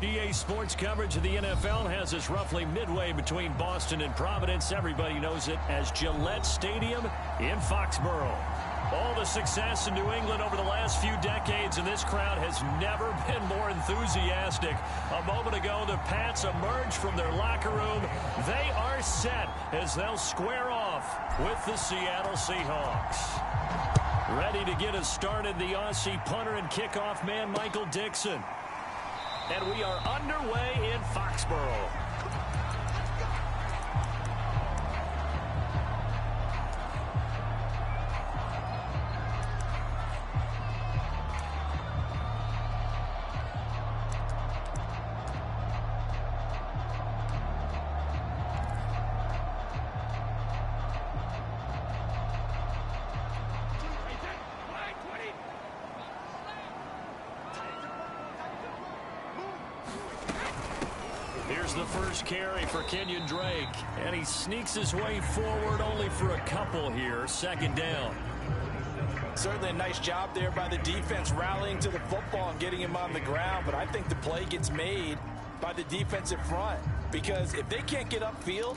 EA Sports coverage of the NFL has us roughly midway between Boston and Providence. Everybody knows it as Gillette Stadium in Foxborough. All the success in New England over the last few decades, and this crowd has never been more enthusiastic. A moment ago, the Pats emerged from their locker room. They are set as they'll square off with the Seattle Seahawks. Ready to get us started, the Aussie punter and kickoff man, Michael Dixon. And we are underway in Foxborough. Here's the first carry for Kenyon Drake, and he sneaks his way forward only for a couple here. Second down. Certainly a nice job there by the defense rallying to the football and getting him on the ground, but I think the play gets made by the defensive front because if they can't get upfield,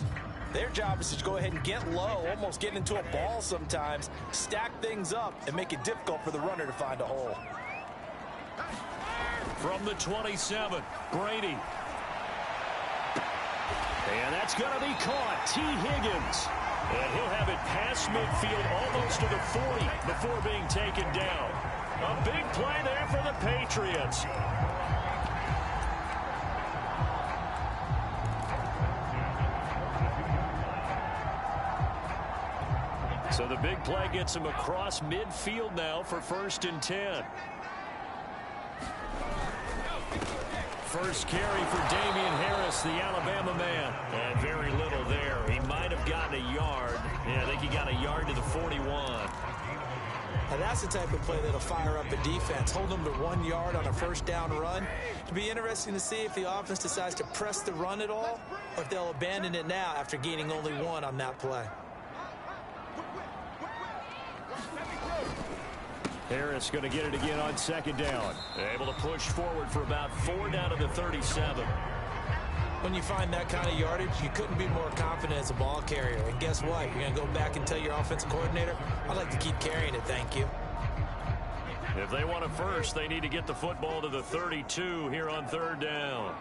their job is to go ahead and get low, almost get into a ball sometimes, stack things up, and make it difficult for the runner to find a hole. From the 27, Brady. And that's going to be caught. T. Higgins. And he'll have it past midfield almost to the 40 before being taken down. A big play there for the Patriots. So the big play gets him across midfield now for 1st and 10. First carry for Damian Harris, the Alabama man. And very little there. He might have gotten a yard. Yeah, I think he got a yard to the 41. Now that's the type of play that'll fire up a defense. Hold them to 1 yard on a first down run. It'll be interesting to see if the offense decides to press the run at all, or if they'll abandon it now after gaining only 1 on that play. Harris going to get it again on 2nd down. Able to push forward for about 4 down to the 37. When you find that kind of yardage, you couldn't be more confident as a ball carrier. And guess what? You're going to go back and tell your offensive coordinator, I'd like to keep carrying it, thank you. If they want it first, they need to get the football to the 32 here on 3rd down.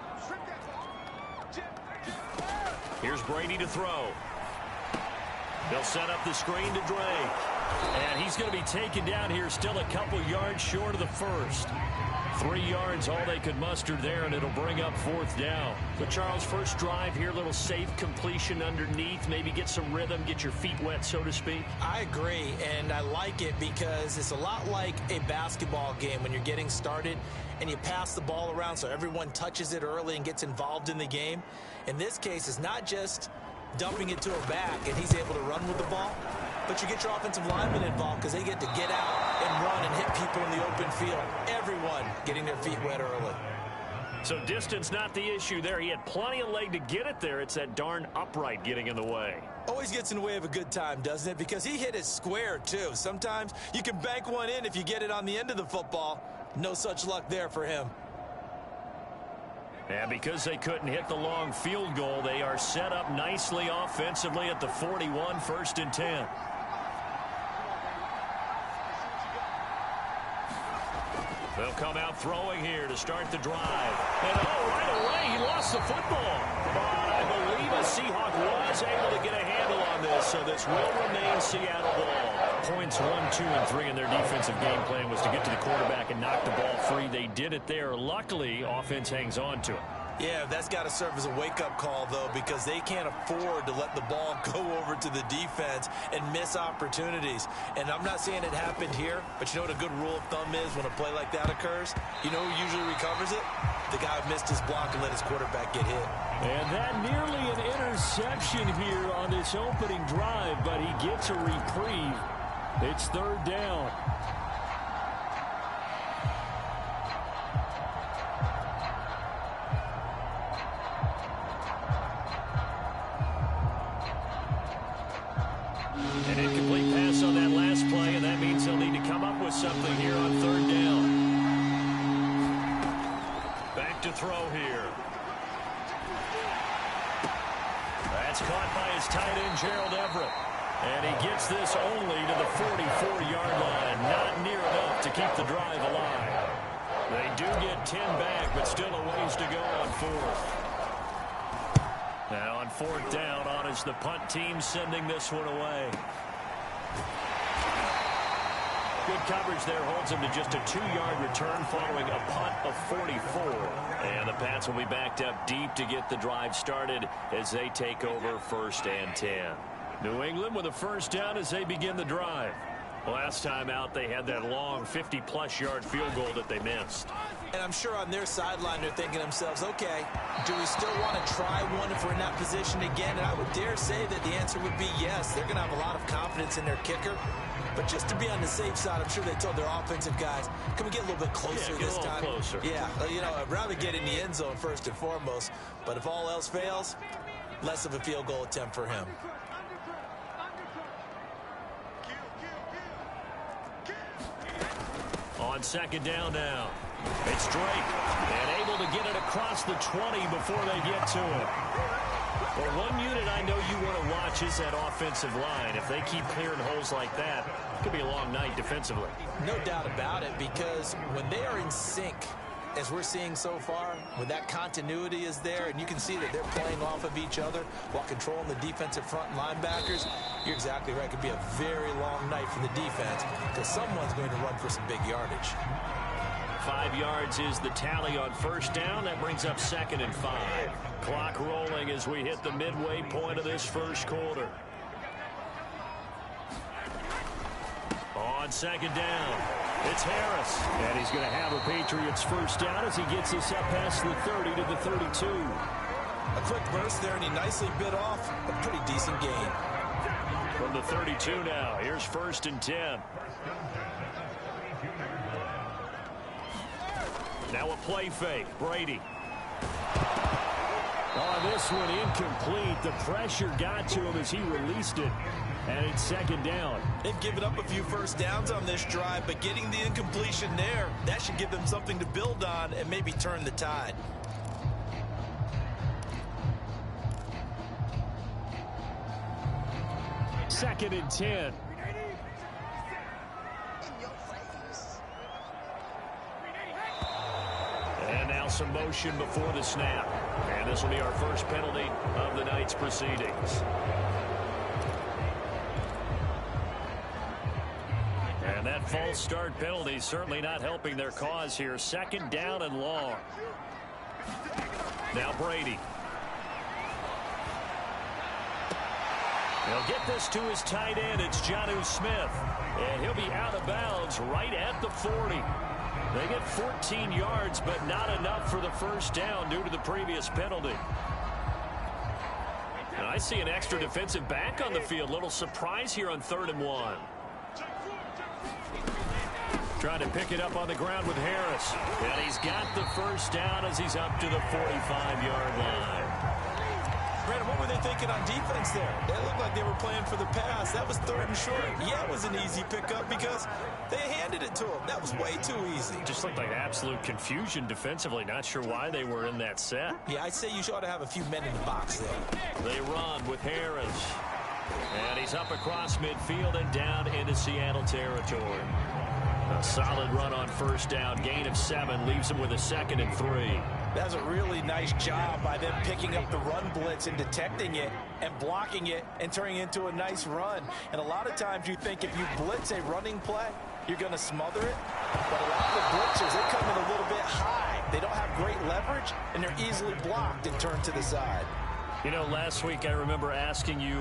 Here's Brady to throw. They'll set up the screen to Drake. And he's going to be taken down here, still a couple yards short of the first. 3 yards, all they could muster there, and it'll bring up 4th down. So, Charles, first drive here, little safe completion underneath, maybe get some rhythm, get your feet wet, so to speak. I agree, and I like it because it's a lot like a basketball game when you're getting started and you pass the ball around so everyone touches it early and gets involved in the game. In this case, it's not just dumping it to a back and he's able to run with the ball, but you get your offensive linemen involved because they get to get out and run and hit people in the open field. Everyone getting their feet wet early. So distance not the issue there. He had plenty of leg to get it there. It's that darn upright getting in the way. Always gets in the way of a good time, doesn't it? Because he hit it square, too. Sometimes you can bank one in if you get it on the end of the football. No such luck there for him. And because they couldn't hit the long field goal, they are set up nicely offensively at the 41, 1st and 10. They'll come out throwing here to start the drive. And right away, he lost the football. But I believe a Seahawk was able to get a handle on this, so this will remain Seattle ball. Points 1, 2, and 3 in their defensive game plan was to get to the quarterback and knock the ball free. They did it there. Luckily, offense hangs on to it. Yeah, that's got to serve as a wake-up call, though, because they can't afford to let the ball go over to the defense and miss opportunities. And I'm not saying it happened here, but you know what a good rule of thumb is when a play like that occurs? You know who usually recovers it? The guy who missed his block and let his quarterback get hit. And that nearly an interception here on this opening drive, but he gets a reprieve. It's 3rd down. An incomplete pass on that last play, and that means they'll need to come up with something here on 3rd down. Back to throw here. his tight end, Gerald Everett. And he gets this only to the 44-yard line. Not near enough to keep the drive alive. They do get 10 back, but still a ways to go on fourth. Now on fourth down, on is the punt team sending this one away. Good coverage there holds him to just a 2-yard return following a punt of 44. And the Pats will be backed up deep to get the drive started as they take over 1st and 10. New England with a first down as they begin the drive. Last time out, they had that long 50-plus yard field goal that they missed. And I'm sure on their sideline they're thinking to themselves, okay, do we still want to try one if we're in that position again? And I would dare say that the answer would be yes. They're going to have a lot of confidence in their kicker. But just to be on the safe side, I'm sure they told their offensive guys, can we get a little bit closer this time? Closer. Yeah, you know, I'd rather get in the end zone first and foremost. But if all else fails, less of a field goal attempt for him. On second down now, it's Drake, and able to get it across the 20 before they get to it. Well, one unit I know you want to watch is that offensive line. If they keep clearing holes like that, it could be a long night defensively. No doubt about it, because when they are in sync, as we're seeing so far, when that continuity is there, and you can see that they're playing off of each other while controlling the defensive front linebackers, you're exactly right. It could be a very long night for the defense because someone's going to run for some big yardage. 5 yards is the tally on first down. That brings up 2nd and 5. Clock rolling as we hit the midway point of this first quarter. On second down, it's Harris. And he's going to have a Patriots first down as he gets this up past the 30 to the 32. A quick burst there, and he nicely bit off a pretty decent gain. From the 32 now, here's 1st and 10. Now a play fake. Brady. Oh, this one incomplete. The pressure got to him as he released it. And it's 2nd down. They've given up a few first downs on this drive, but getting the incompletion there, that should give them something to build on and maybe turn the tide. Second and 10. And now some motion before the snap. And this will be our first penalty of the night's proceedings. And that false start penalty certainly not helping their cause here. 2nd down and long. Now Brady. He'll get this to his tight end. It's Jonnu Smith. And he'll be out of bounds right at the 40. They get 14 yards, but not enough for the first down due to the previous penalty. And I see an extra defensive back on the field. Little surprise here on 3rd and 1. Trying to pick it up on the ground with Harris. And he's got the first down as he's up to the 45-yard line. Brandon, what were they thinking on defense there? It looked like they were playing for the pass. That was 3rd and short. Yeah, it was an easy pickup because they handed it to him. That was way too easy. Just looked like absolute confusion defensively. Not sure why they were in that set. Yeah, I'd say you ought to have a few men in the box there. They run with Harris. And he's up across midfield and down into Seattle territory. A solid run on first down. Gain of 7 leaves him with a 2nd and 3. That's a really nice job by them picking up the run blitz and detecting it and blocking it and turning it into a nice run. And a lot of times you think if you blitz a running play, you're going to smother it. But a lot of the blitzers, they come in a little bit high. They don't have great leverage, and they're easily blocked and turned to the side. You know, last week I remember asking you,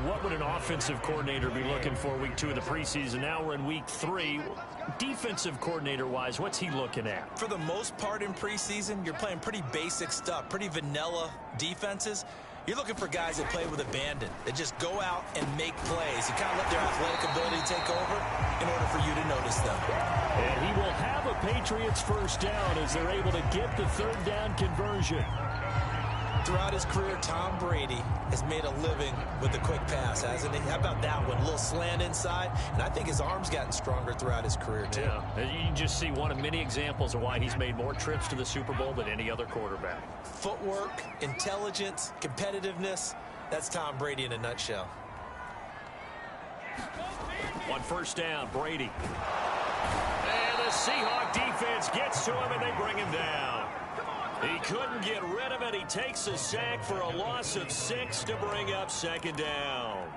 what would an offensive coordinator be looking for week 2 of the preseason? Now we're in week 3. Defensive coordinator-wise, what's he looking at? For the most part in preseason, you're playing pretty basic stuff, pretty vanilla defenses. You're looking for guys that play with abandon, that just go out and make plays. You kind of let their athletic ability take over in order for you to notice them. And he will have a Patriots first down as they're able to get the 3rd down conversion. Throughout his career, Tom Brady has made a living with the quick pass, hasn't he? How about that one? A little slant inside, and I think his arm's gotten stronger throughout his career, too. Yeah, you can just see one of many examples of why he's made more trips to the Super Bowl than any other quarterback. Footwork, intelligence, competitiveness, That's Tom Brady in a nutshell. On first down, Brady. And the Seahawk defense gets to him, and they bring him down. He couldn't get rid of it. He takes a sack for a loss of 6 to bring up second down.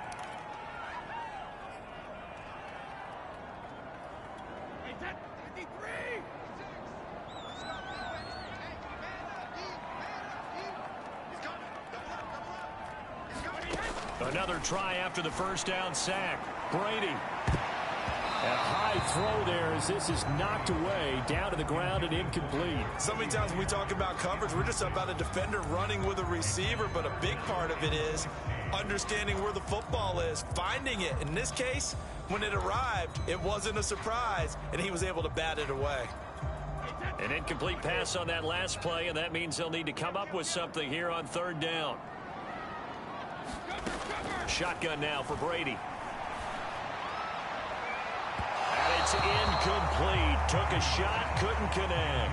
Another try after the first down sack. Brady. A high throw there as this is knocked away, down to the ground and incomplete. So many times when we talk about coverage, we're just about a defender running with a receiver, but a big part of it is understanding where the football is, finding it. In this case, when it arrived, it wasn't a surprise, and he was able to bat it away. An incomplete pass on that last play, and that means they'll need to come up with something here on third down. Shotgun now for Brady. And it's incomplete. Took a shot, couldn't connect.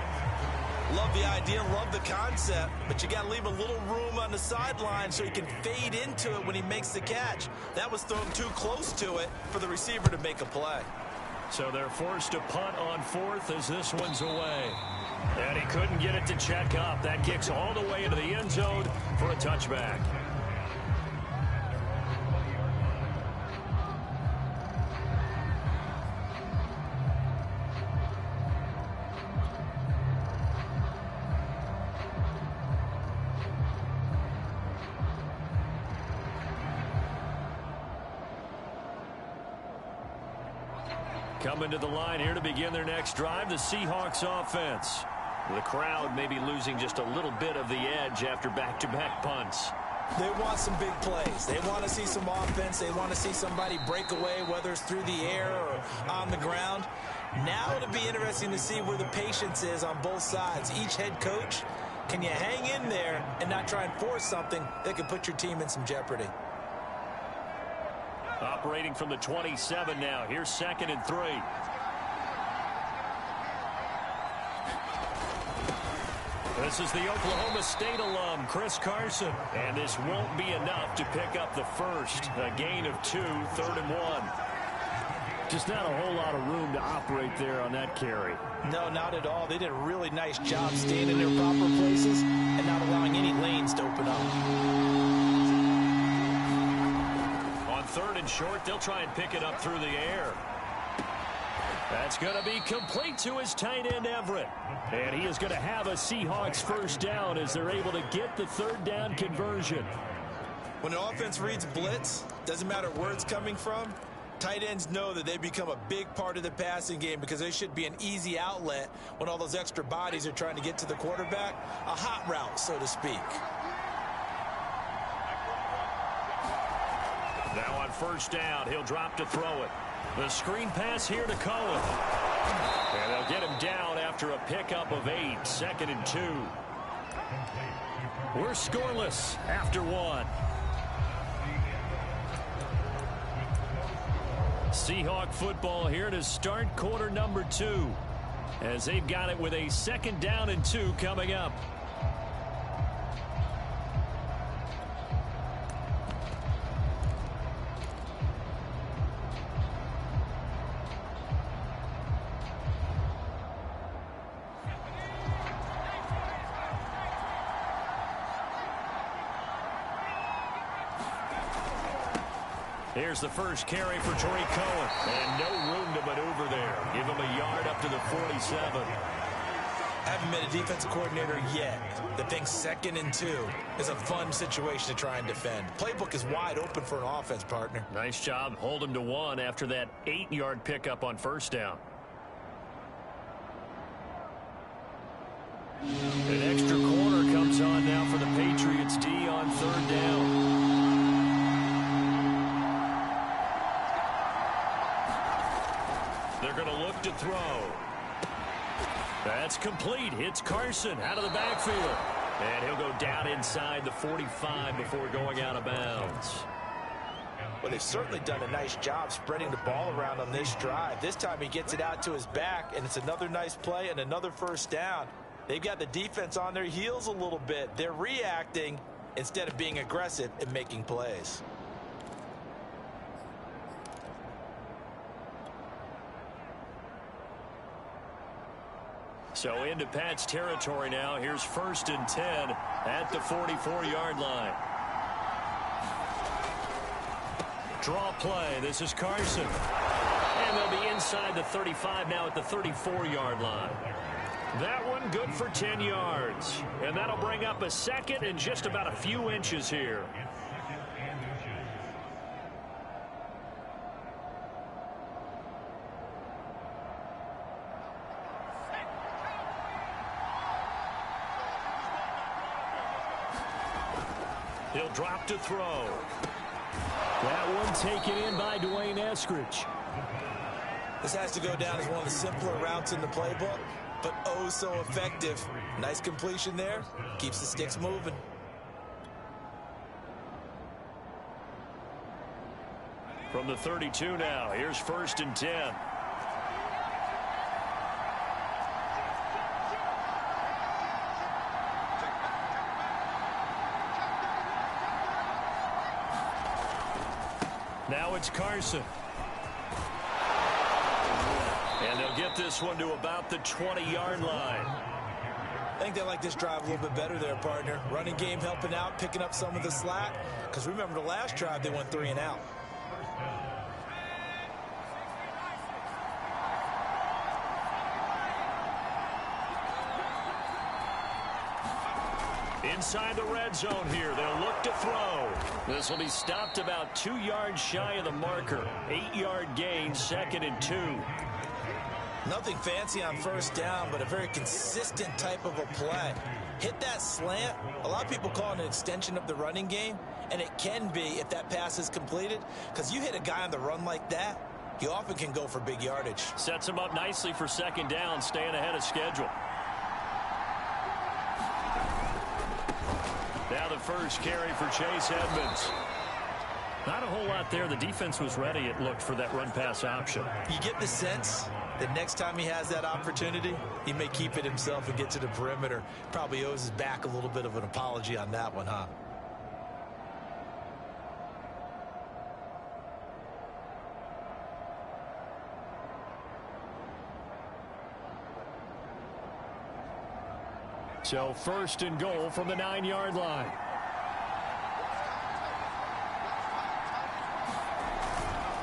Love the idea, love the concept, but you got to leave a little room on the sideline so he can fade into it when he makes the catch. That was thrown too close to it for the receiver to make a play. So they're forced to punt on fourth as this one's away. And he couldn't get it to check up. That kicks all the way into the end zone for a touchback. Coming to the line here to begin their next drive, the Seahawks offense. The crowd maybe losing just a little bit of the edge after back-to-back punts. They want some big plays. They want to see some offense. They want to see somebody break away, whether it's through the air or on the ground. Now it'll be interesting to see where the patience is on both sides. Each head coach, can you hang in there and not try and force something that could put your team in some jeopardy? Operating from the 27 now. Here's 2nd and 3. This is the Oklahoma State alum, Chris Carson. And this won't be enough to pick up the first. A gain of 2, 3rd and 1. Just not a whole lot of room to operate there on that carry. No, not at all. They did a really nice job staying in their proper places and not allowing any lanes to open up. 3rd and short, they'll try and pick it up through the air. That's going to be complete to his tight end, Everett. And he is going to have a Seahawks first down as they're able to get the 3rd down conversion. When the offense reads blitz, doesn't matter where it's coming from, tight ends know that they become a big part of the passing game because they should be an easy outlet when all those extra bodies are trying to get to the quarterback. A hot route, so to speak. Now on first down, he'll drop to throw it. The screen pass here to Cohen. And they'll get him down after a pickup of 8. 2nd and 2. We're scoreless after 1. Seahawk football here to start quarter number 2. As they've got it with a 2nd down and 2 coming up. Here's the first carry for Tariq Cohen. And no room to maneuver there. Give him a yard up to the 47. I haven't met a defensive coordinator yet that thinks 2nd and 2 is a fun situation to try and defend. Playbook is wide open for an offense, partner. Nice job. Hold him to 1 after that 8-yard pickup on first down. An extra corner comes on now for the Patriots D on 3rd down. They're going to look to throw. That's complete. Hits Carson out of the backfield. And he'll go down inside the 45 before going out of bounds. Well, they've certainly done a nice job spreading the ball around on this drive. This time he gets it out to his back, and it's another nice play and another first down. They've got the defense on their heels a little bit. They're reacting, instead of being aggressive and making plays. So into Pat's territory now. Here's 1st and 10 at the 44-yard line. Draw play. This is Carson. And they'll be inside the 35 now at the 34-yard line. That one good for 10 yards. And that'll bring up a 2nd and just about a few inches here. He'll drop to throw. That one taken in by Dwayne Eskridge. This has to go down as one of the simpler routes in the playbook, but oh so effective. Nice completion there. Keeps the sticks moving. From the 32 now, here's 1st and 10. Now it's Carson. And they'll get this one to about the 20-yard line. I think they like this drive a little bit better there, partner. Running game helping out, picking up some of the slack. Because remember the last drive, they went 3 and out. Inside the red zone here, they'll look to throw. This will be stopped about 2 yards shy of the marker. 8-yard gain, 2nd and 2. Nothing fancy on 1st down, but a very consistent type of a play. Hit that slant. A lot of people call it an extension of the running game, and it can be if that pass is completed, because you hit a guy on the run like that, you often can go for big yardage. Sets him up nicely for 2nd down, staying ahead of schedule. Now the first carry for Chase Edmonds. Not a whole lot there. The defense was ready, it looked, for that run-pass option. You get the sense that next time he has that opportunity, he may keep it himself and get to the perimeter. Probably owes his back a little bit of an apology on that one, huh? So 1st and goal from the 9-yard line.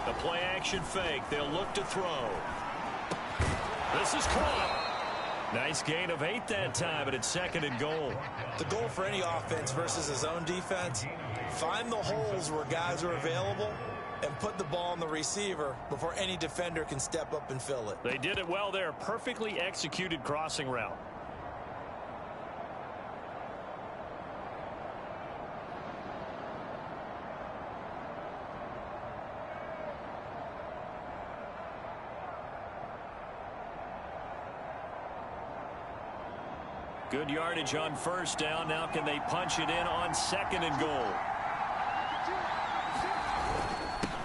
The play action fake. They'll look to throw. This is caught. Nice gain of 8 that time, but it's 2nd and goal. The goal for any offense versus his own defense, find the holes where guys are available and put the ball on the receiver before any defender can step up and fill it. They did it well there. Perfectly executed crossing route. Good yardage on 1st down. Now can they punch it in on 2nd and goal?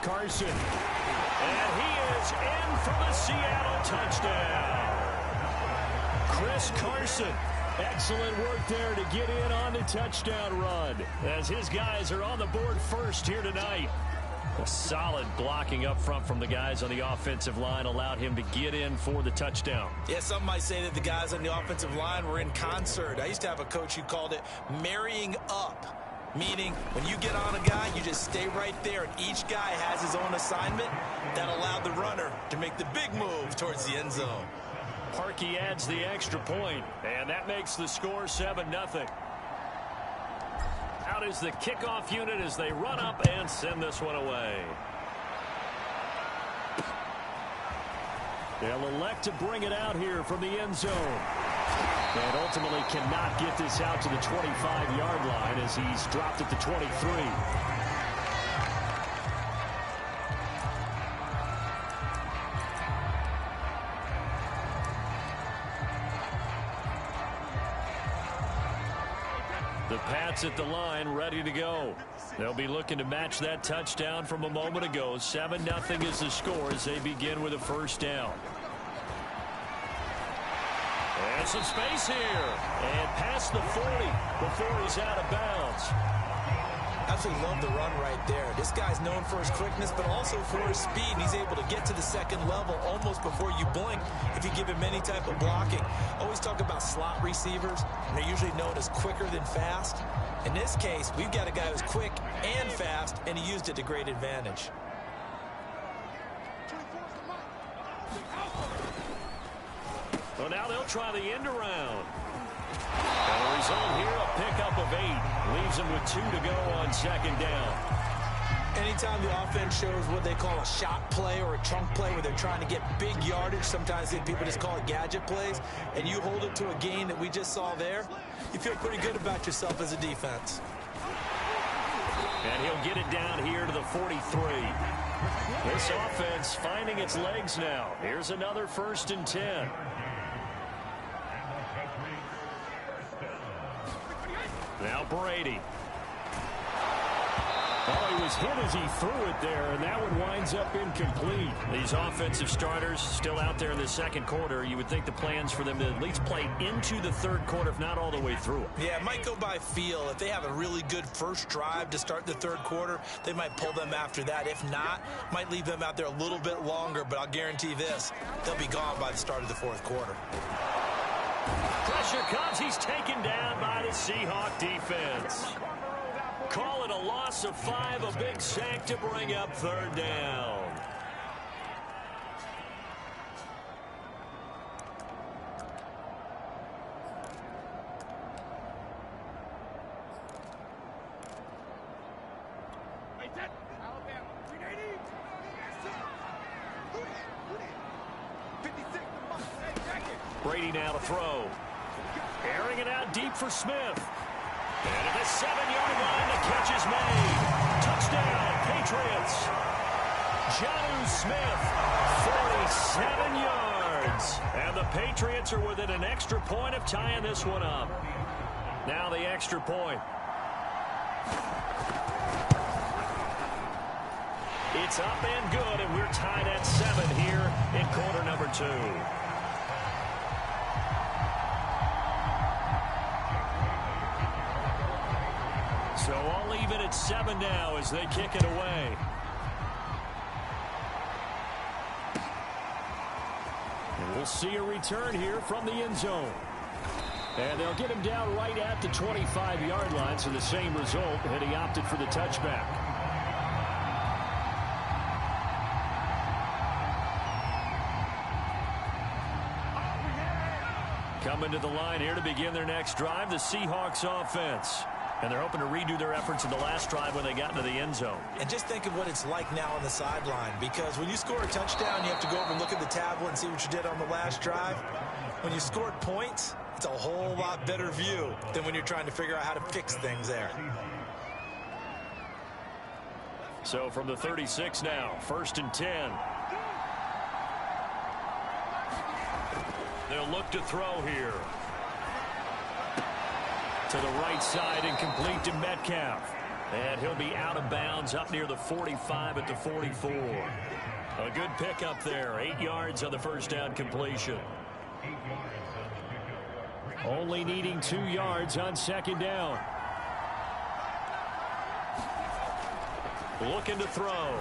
Carson. And he is in for the Seattle touchdown. Chris Carson. Excellent work there to get in on the touchdown run, as his guys are on the board first here tonight. A solid blocking up front from the guys on the offensive line allowed him to get in for the touchdown. Yeah, some might say that the guys on the offensive line were in concert. I used to have a coach who called it marrying up, meaning when you get on a guy, you just stay right there, and each guy has his own assignment. That allowed the runner to make the big move towards the end zone. Parkey adds the extra point, and that makes the score 7-0. Out is the kickoff unit as they run up and send this one away. They'll elect to bring it out here from the end zone. And ultimately cannot get this out to the 25-yard line as he's dropped at the 23. The Pats at the line, ready to go. They'll be looking to match that touchdown from a moment ago. 7-0 is the score as they begin with a 1st down. And some space here. And past the 40 before he's out of bounds. Absolutely love the run right there. This guy's known for his quickness, but also for his speed. He's able to get to the second level almost before you blink if you give him any type of blocking. Always talk about slot receivers, and they're usually known as quicker than fast. In this case, we've got a guy who's quick and fast, and he used it to great advantage. Well, now they'll try the end around. And the result here, a pickup of 8. Leaves them with 2 to go on second down. Anytime the offense shows what they call a shot play or a chunk play where they're trying to get big yardage, sometimes people just call it gadget plays, and you hold it to a gain that we just saw there, you feel pretty good about yourself as a defense. And he'll get it down here to the 43. This offense finding its legs now. Here's another 1st and 10. Now Brady. Oh, he was hit as he threw it there, and that one winds up incomplete. These offensive starters still out there in the second quarter. You would think the plans for them to at least play into the third quarter, if not all the way through. Yeah, it might go by feel. If they have a really good first drive to start the third quarter, they might pull them after that. If not, might leave them out there a little bit longer, but I'll guarantee this, they'll be gone by the start of the fourth quarter. Pressure comes. He's taken down by the Seahawk defense. Call it a loss of 5, a big sack to bring up third down. Brady now to throw. Airing it out deep for Smith. And at the 7-yard line, the catch is made. Touchdown, Patriots. Jonnu Smith, 47 yards. And the Patriots are within an extra point of tying this one up. Now the extra point. It's up and good, and we're tied at 7 here in quarter number 2. So I'll leave it at 7 now as they kick it away. And we'll see a return here from the end zone. And they'll get him down right at the 25-yard line, so the same result, and he opted for the touchback. Coming to the line here to begin their next drive, the Seahawks offense. And they're hoping to redo their efforts in the last drive when they got into the end zone. And just think of what it's like now on the sideline, because when you score a touchdown, you have to go over and look at the tablet and see what you did on the last drive. When you scored points, it's a whole lot better view than when you're trying to figure out how to fix things there. So from the 36 now, 1st and 10. They'll look to throw here. To the right side and complete to Metcalf. And he'll be out of bounds up near the 45 at the 44. A good pickup there. 8 yards on the first down completion. Only needing 2 yards on second down. Looking to throw.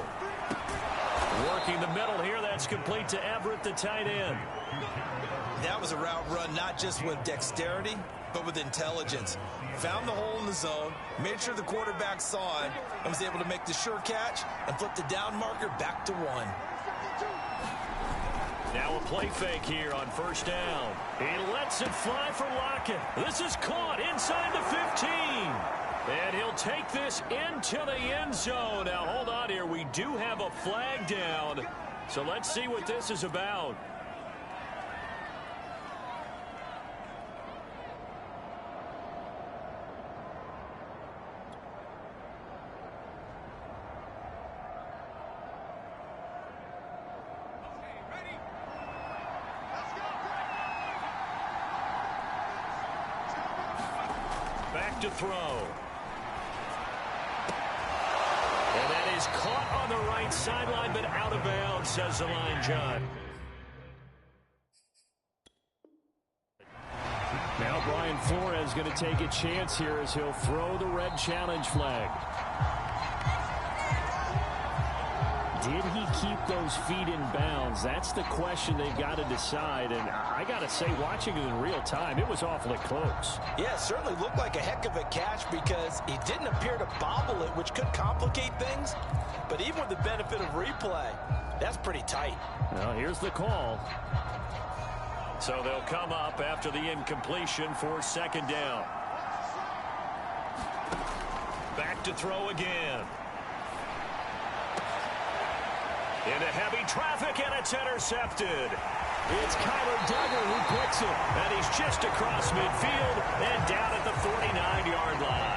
Working the middle here. That's complete to Everett, the tight end. That was a route run not just with dexterity, but with intelligence. Found the hole in the zone, made sure the quarterback saw it, and was able to make the sure catch and flip the down marker back to 1. Now a play fake here on first down. He lets it fly for Lockett. This is caught inside the 15. And he'll take this into the end zone. Now hold on here. We do have a flag down. So let's see what this is about. To throw. And that is caught on the right sideline, but out of bounds, says the line judge. Now Brian Flores is going to take a chance here as he'll throw the red challenge flag. Did he keep those feet in bounds? That's the question they've got to decide. And I got to say, watching it in real time, it was awfully close. Yeah, it certainly looked like a heck of a catch because he didn't appear to bobble it, which could complicate things. But even with the benefit of replay, that's pretty tight. Well, here's the call. So they'll come up after the incompletion for second down. Back to throw again. Into heavy traffic, and it's intercepted. It's Kyler Duggar who picks it. And he's just across midfield and down at the 49-yard line.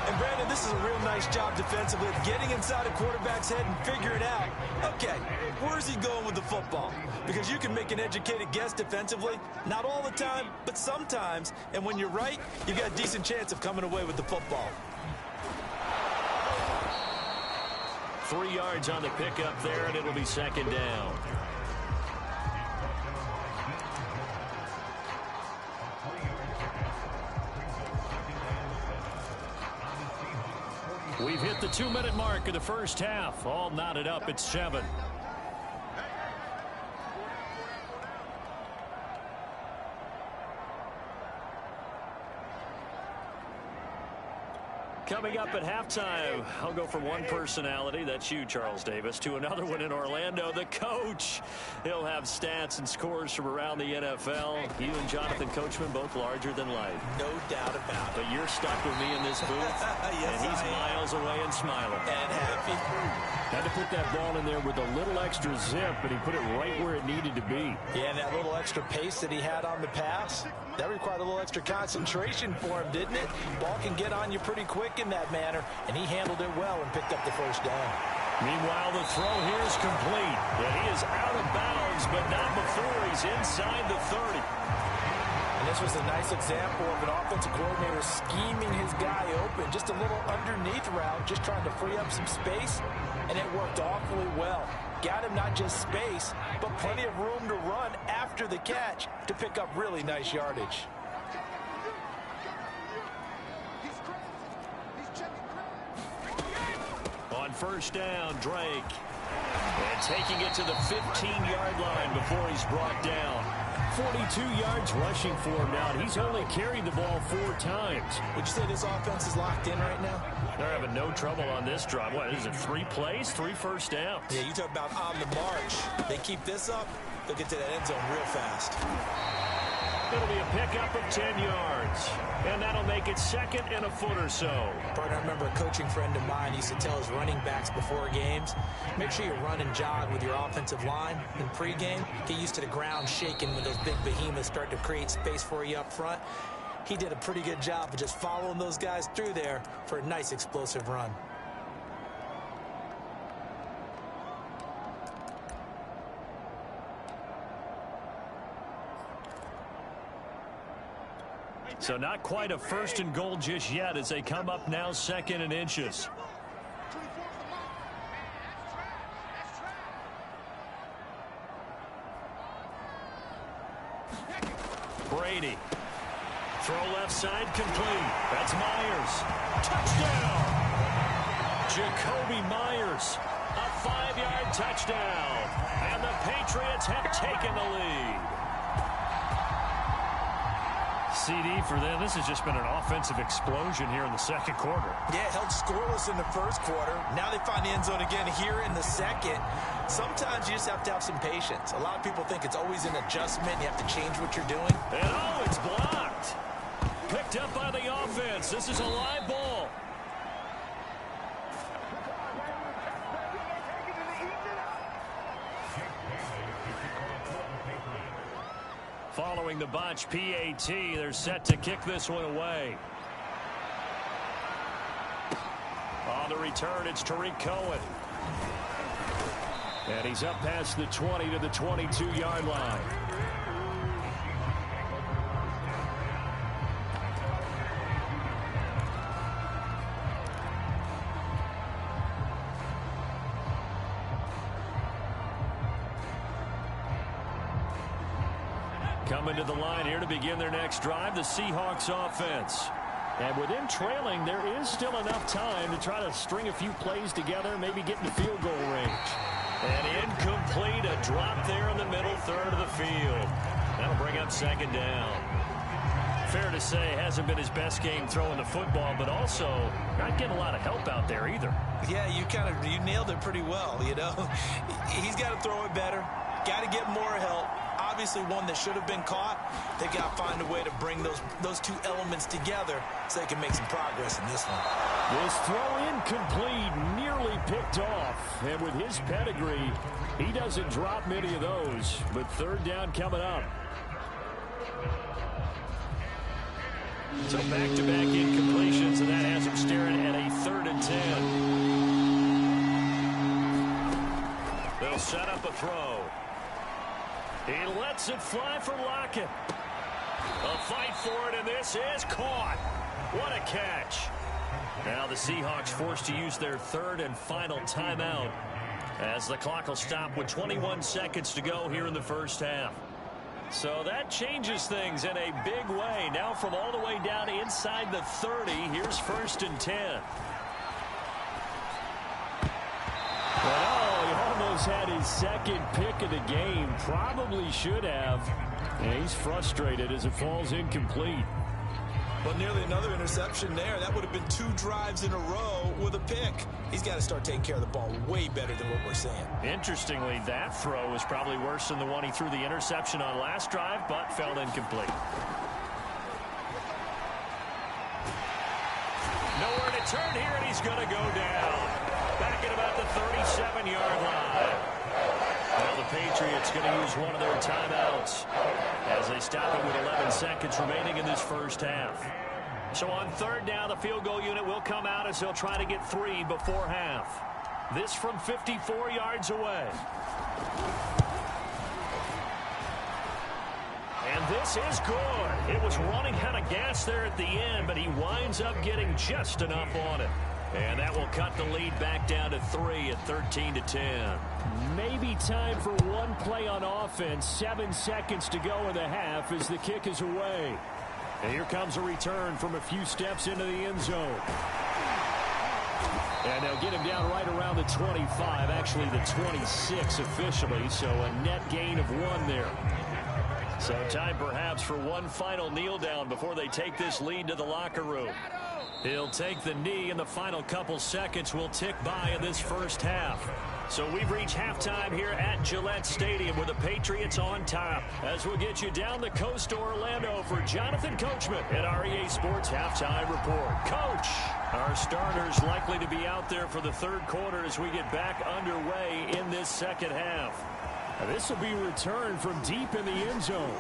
And, Brandon, this is a real nice job defensively of getting inside a quarterback's head and figuring out, okay, where's he going with the football? Because you can make an educated guess defensively. Not all the time, but sometimes. And when you're right, you've got a decent chance of coming away with the football. 3 yards on the pickup there, and it'll be second down. We've hit the 2-minute mark of the first half. All knotted up at 7. Coming up at halftime, I'll go from one personality, that's you, Charles Davis, to another one in Orlando, the coach. He'll have stats and scores from around the NFL. You and Jonathan Coachman, both larger than life. No doubt about it. But you're stuck with me in this booth, yes, and he's miles away and smiling. And happy. Had to put that ball in there with a little extra zip, but he put it right where it needed to be. Yeah, and that little extra pace that he had on the pass, that required a little extra concentration for him, didn't it? Ball can get on you pretty quick in that manner, and he handled it well and picked up the first down. Meanwhile, the throw here is complete. And he is out of bounds, but not before he's inside the 30. And this was a nice example of an offensive coordinator scheming his guy open. Just a little underneath route, just trying to free up some space, and it worked awfully well. Got him not just space, but plenty of room to run after the catch to pick up really nice yardage. On first down, Drake. And taking it to the 15-yard line before he's brought down. 42 yards rushing for him now. He's only carried the ball 4 times. Would you say this offense is locked in right now? They're having no trouble on this drive. What is it, 3 plays, 3 first downs? Yeah, you talk about on the march. They keep this up, they'll get to that end zone real fast. It'll be a pickup of 10 yards. And that'll make it second and a foot or so. Partner, I remember a coaching friend of mine used to tell his running backs before games, make sure you run and jog with your offensive line in pregame. Get used to the ground shaking when those big behemoths start to create space for you up front. He did a pretty good job of just following those guys through there for a nice explosive run. So not quite a first and goal just yet as they come up now second and inches. Brady. Throw left side complete. That's Myers. Touchdown. Jacoby Myers. A 5-yard touchdown. And the Patriots have taken the lead. CD for them. This has just been an offensive explosion here in the second quarter. Yeah, held scoreless in the first quarter. Now they find the end zone again here in the second. Sometimes you just have to have some patience. A lot of people think it's always an adjustment. You have to change what you're doing. And oh, it's blocked. Picked up by the offense. This is a live ball. Following the botch PAT, they're set to kick this one away. On the return, it's Tariq Cohen. And he's up past the 20 to the 22-yard line. Coming to the line here to begin their next drive, the Seahawks offense. And with him trailing, there is still enough time to try to string a few plays together, maybe get in the field goal range. And incomplete, a drop there in the middle third of the field. That'll bring up second down. Fair to say, hasn't been his best game throwing the football, but also not getting a lot of help out there either. Yeah, you nailed it pretty well, you know. He's got to throw it better, got to get more help. Obviously one that should have been caught. They've got to find a way to bring those two elements together so they can make some progress in this one. This throw incomplete, nearly picked off. And with his pedigree, he doesn't drop many of those. But third down coming up. So back-to-back incompletions, and that has him staring at a 3rd and 10. They'll set up a throw. He lets it fly for Lockett. A fight for it, and this is caught. What a catch. Now the Seahawks forced to use their 3rd and final timeout as the clock will stop with 21 seconds to go here in the first half. So that changes things in a big way. Now from all the way down inside the 30, here's 1st and 10. But he almost had his second pick of the game. Probably should have. And he's frustrated as it falls incomplete. But nearly another interception there. That would have been 2 drives in a row with a pick. He's got to start taking care of the ball way better than what we're seeing. Interestingly, that throw was probably worse than the one he threw the interception on last drive, but fell incomplete. Nowhere to turn here, and he's going to go down. Back at about the 37-yard line. Well, the Patriots going to use one of their timeouts as they stop it with 11 seconds remaining in this first half. So on 3rd down, the field goal unit will come out as they'll try to get 3 before half. This from 54 yards away. And this is good. It was running out of gas there at the end, but he winds up getting just enough on it. And that will cut the lead back down to 3 at 13-10. Maybe time for one play on offense. 7 seconds to go in the half as the kick is away. And here comes a return from a few steps into the end zone. And they'll get him down right around the 25, actually the 26 officially, so a net gain of 1 there. So time perhaps for one final kneel down before they take this lead to the locker room. He'll take the knee, and the final couple seconds will tick by in this first half. So we've reached halftime here at Gillette Stadium with the Patriots on top. As we'll get you down the coast to Orlando for Jonathan Coachman at our EA Sports Halftime Report. Coach, our starters likely to be out there for the 3rd quarter as we get back underway in this second half. Now, this will be returned from deep in the end zone.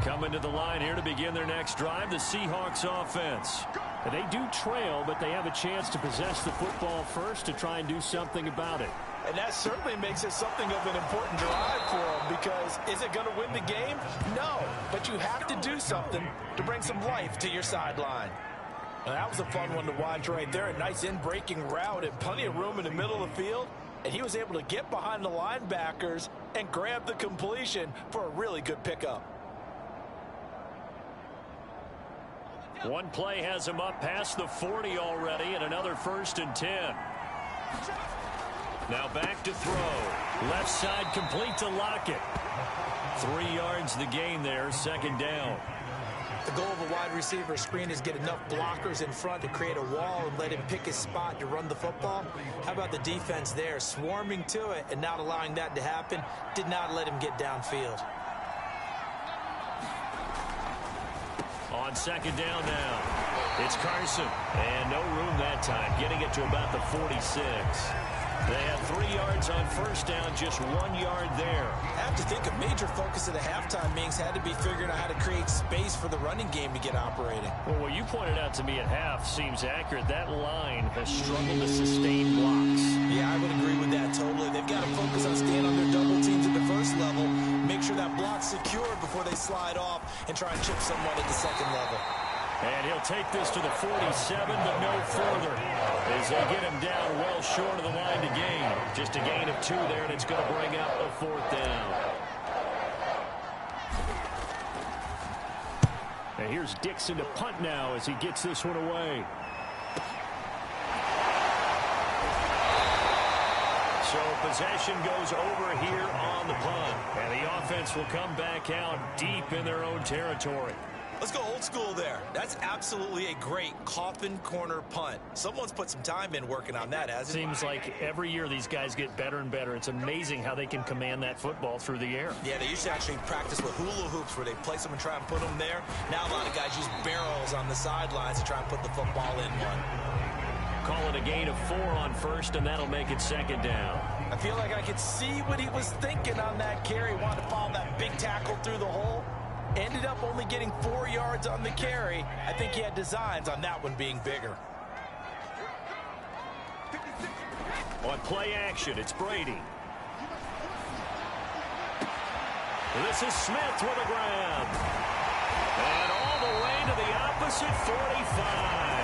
Coming to the line here to begin their next drive, the Seahawks offense. They do trail, but they have a chance to possess the football first to try and do something about it. And that certainly makes it something of an important drive for them, because is it going to win the game? No, but you have to do something to bring some life to your sideline. Now, that was a fun one to watch right there. A nice in-breaking route and plenty of room in the middle of the field. And he was able to get behind the linebackers and grab the completion for a really good pickup. One play has him up past the 40 already, and another 1st and 10. Now back to throw. Left side complete to Lockett. 3 yards the gain there, 2nd down. The goal of a wide receiver screen is get enough blockers in front to create a wall and let him pick his spot to run the football. How about the defense there, swarming to it and not allowing that to happen? Did not let him get downfield. On 2nd down now, it's Carson. And no room that time, getting it to about the 46. They had 3 yards on first down, just 1 yard there. I have to think a major focus of the halftime meetings had to be figuring out how to create space for the running game to get operating. Well, what you pointed out to me at half seems accurate. That line has struggled to sustain blocks. Yeah, I would agree with that totally. They've got to focus on staying on their double teams at the first level, make sure that block's secured before they slide off and try and chip someone at the second level. And he'll take this to the 47, but no further, as they get him down well short of the line to gain. Just a gain of 2 there, and it's going to bring out a 4th down. And here's Dixon to punt now as he gets this one away. So possession goes over here on the punt. And the offense will come back out deep in their own territory. Let's go old school there. That's absolutely a great coffin corner punt. Someone's put some time in working on that, hasn't it? Seems like every year these guys get better and better. It's amazing how they can command that football through the air. Yeah, they used to actually practice with hula hoops where they place them and try and put them there. Now a lot of guys use barrels on the sidelines to try and put the football in one. Call it a gain of 4 on first, and that'll make it 2nd down. I feel like I could see what he was thinking on that carry. Wanted to follow that big tackle through the hole. Ended up only getting 4 yards on the carry. I think he had designs on that one being bigger. On play action, it's Brady. This is Smith with a grab. And all the way to the opposite 45.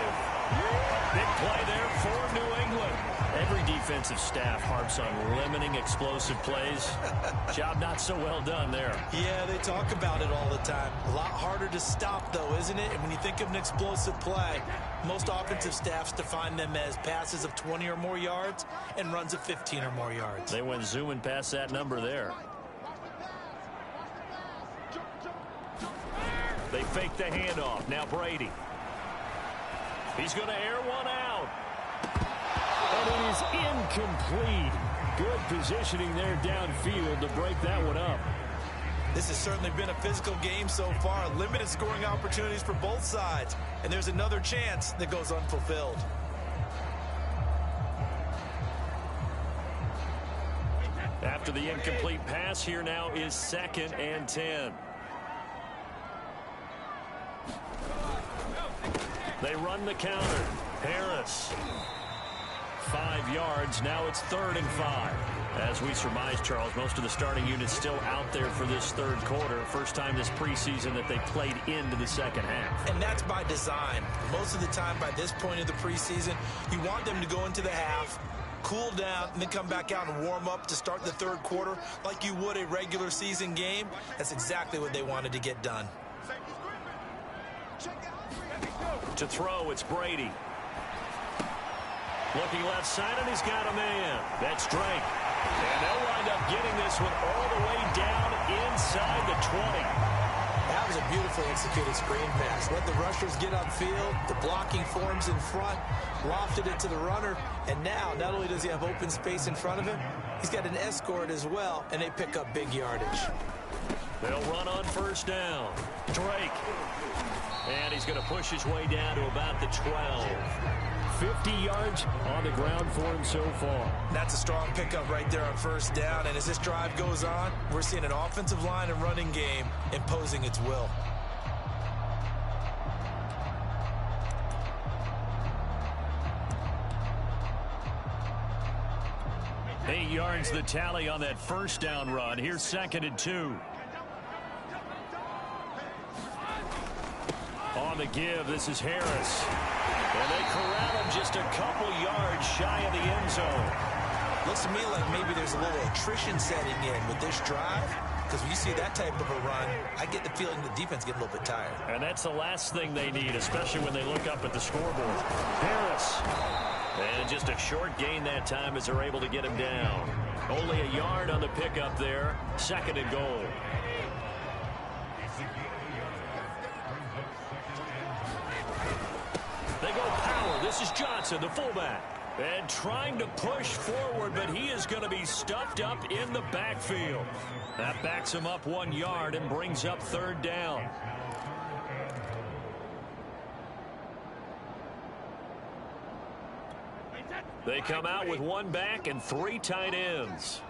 Big play there for New England. Every defensive staff harps on limiting explosive plays. Job not so well done there. Yeah, they talk about it all the time. A lot harder to stop, though, isn't it? And when you think of an explosive play, most offensive staffs define them as passes of 20 or more yards and runs of 15 or more yards. They went zooming past that number there. They fake the handoff. Now Brady. He's going to air one out. And it is incomplete. Good positioning there downfield to break that one up. This has certainly been a physical game so far. Limited scoring opportunities for both sides. And there's another chance that goes unfulfilled. After the incomplete pass, here now is 2nd and 10. They run the counter. Harris. 5 yards. Now it's 3rd and 5. As we surmise, Charles, most of the starting unit's still out there for this 3rd quarter. First time this preseason that they played into the 2nd half. And that's by design. Most of the time by this point of the preseason, you want them to go into the half, cool down, and then come back out and warm up to start the 3rd quarter like you would a regular season game. That's exactly what they wanted to get done. To throw, it's Brady. Looking left side, and he's got a man. That's Drake. And they'll wind up getting this one all the way down inside the 20. That was a beautifully executed screen pass. Let the rushers get upfield. The blocking forms in front. Lofted it to the runner. And now, not only does he have open space in front of him, he's got an escort as well, and they pick up big yardage. They'll run on first down. Drake. And he's going to push his way down to about the 12. 50 yards on the ground for him so far. That's a strong pickup right there on first down. And as this drive goes on, we're seeing an offensive line and running game imposing its will. Eight yards the tally on that first down run. Here's 2nd and 2. On the give, this is Harris. And they corral him just a couple yards shy of the end zone. Looks to me like maybe there's a little attrition setting in with this drive. Because when you see that type of a run, I get the feeling the defense get a little bit tired. And that's the last thing they need, especially when they look up at the scoreboard. Harris. And just a short gain that time as they're able to get him down. Only a yard on the pickup there. 2nd and goal. They go power. This is Johnson, the fullback. And trying to push forward, but he is going to be stuffed up in the backfield. That backs him up 1 yard and brings up 3rd down. They come out with one back and 3 tight ends.